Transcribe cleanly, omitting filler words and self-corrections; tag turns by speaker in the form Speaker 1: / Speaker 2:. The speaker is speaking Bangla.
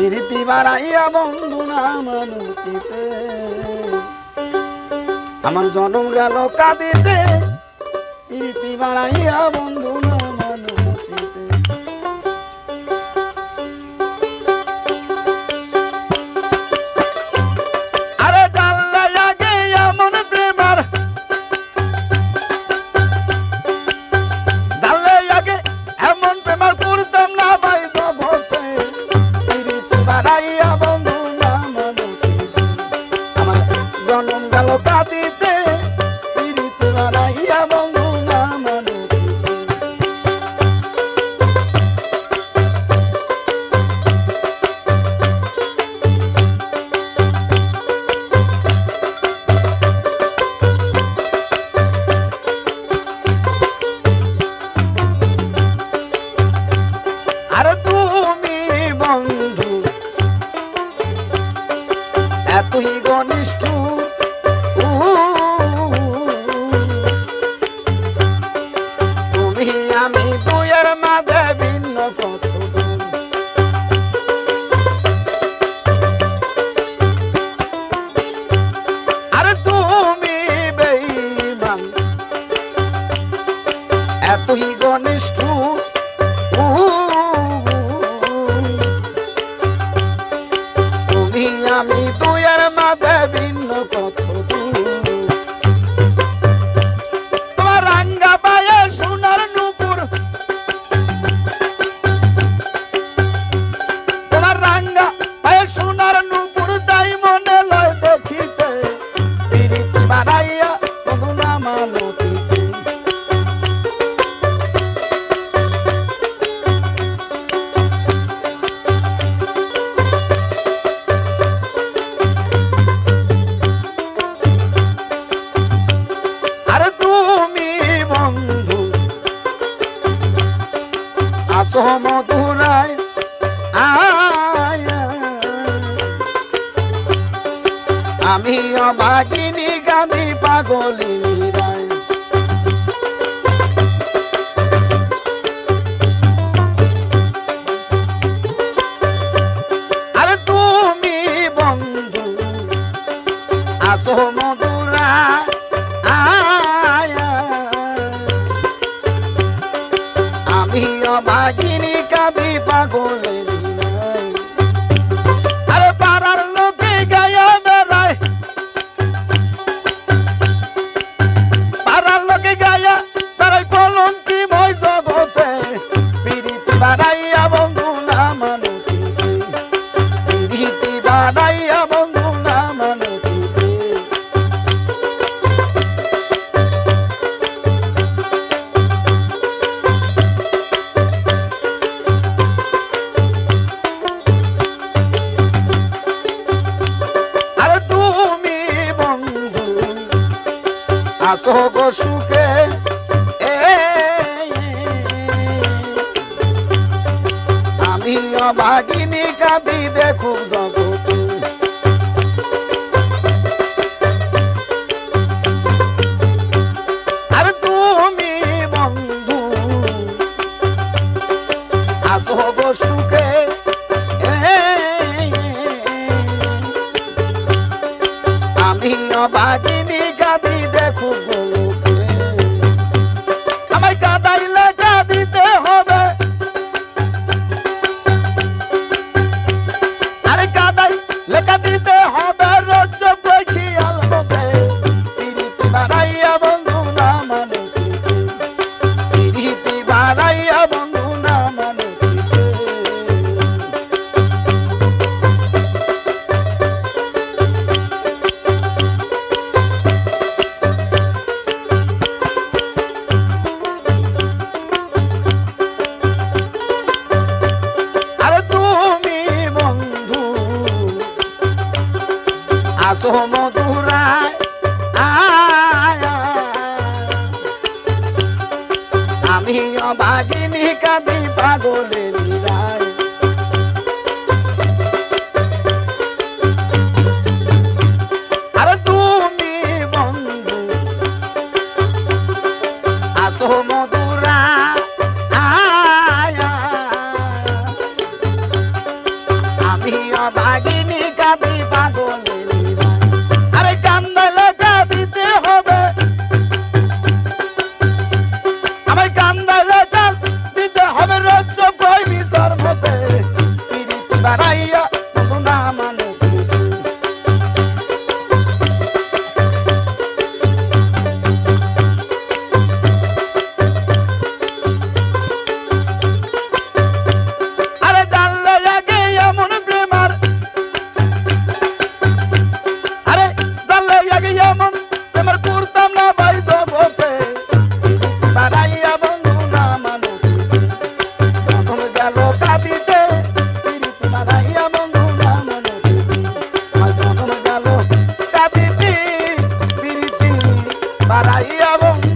Speaker 1: প্রীতি বাড়াইয়া বন্ধু না মানুচিতে আমার জনম গেল কাঁদিতে প্রীতি বাড়াইয়া বন্ধু না মানুচিতে আরে জানলে আগে এমন প্রেমার জানলে আগে এমন প্রেমার করতাম না ভাই জগতে প্রীতি বাড়াইয়া বন্ধু না মানুচিতে আমার জনম গেল কাঁদিতে প্রীতি বাড়াইয়া বন্ধু না মানুচিতে আরে তুমি বন্ধু এতই ঘনিষ্ঠ তুমি আমি দুয়ের মাঝে ভিন্ন কত দূর। আরে তুমি বেঈমান এতই ঘনিষ্ঠ তুমি আমি দুয়ের মাঝে ভিন্ন কত দূর। তোমার রাঙ্গা পায়ে সোনার নূপুর তোমার রাঙ্গা পায়ে সোনার নূপুর তাই মনে লয় দেখিতে প্রীতি বাড়াইয়া বন্ধু না মানুচিতে আরে তুমি বন্ধু আসো মধুরায় আমি অভাগিনী গান্ধী পাগলি রায় আরে তুমি বন্ধু আসো মধুরায় আমি অভাগিনী কাঁদি পাগলে আরে পাড়ার লোকে গায়া বেড়ায় পাড়ার লোকে গায়া বেড়ায় কলঙ্কি মই জগতে প্রীতি বাড়াইয়া বন্ধু না মানুচিতে প্রীতি বাড়াইয়া বন্ধু না মানুচিতে আরে তুমি বন্ধু আসো গো সুখে আমি অভাগিনী কাঁদি দেখু জগতে আরে তুমি বন্ধু আসো গো সুখে আমি অভাগিনী কাঁদি দেখু গোলকে আমায় কাঁদাইলে কাঁদিতে হবে আরে কাঁদাই লেখা দিতে হবে রোজ বই খেয়াল মতে প্রীতি বাড়াইয়া বন্ধু না মানুচিতে প্রীতি বাড়াইয়া বন্ধু না মানুচিতে আরে তুমি বন্ধু আসো মধুরায় আমি অভাগিনী কাঁদি পাগলে রায় আরে তুমি বন্ধু আসো মধুরায় আমি বাড়াইয়া বন্ধু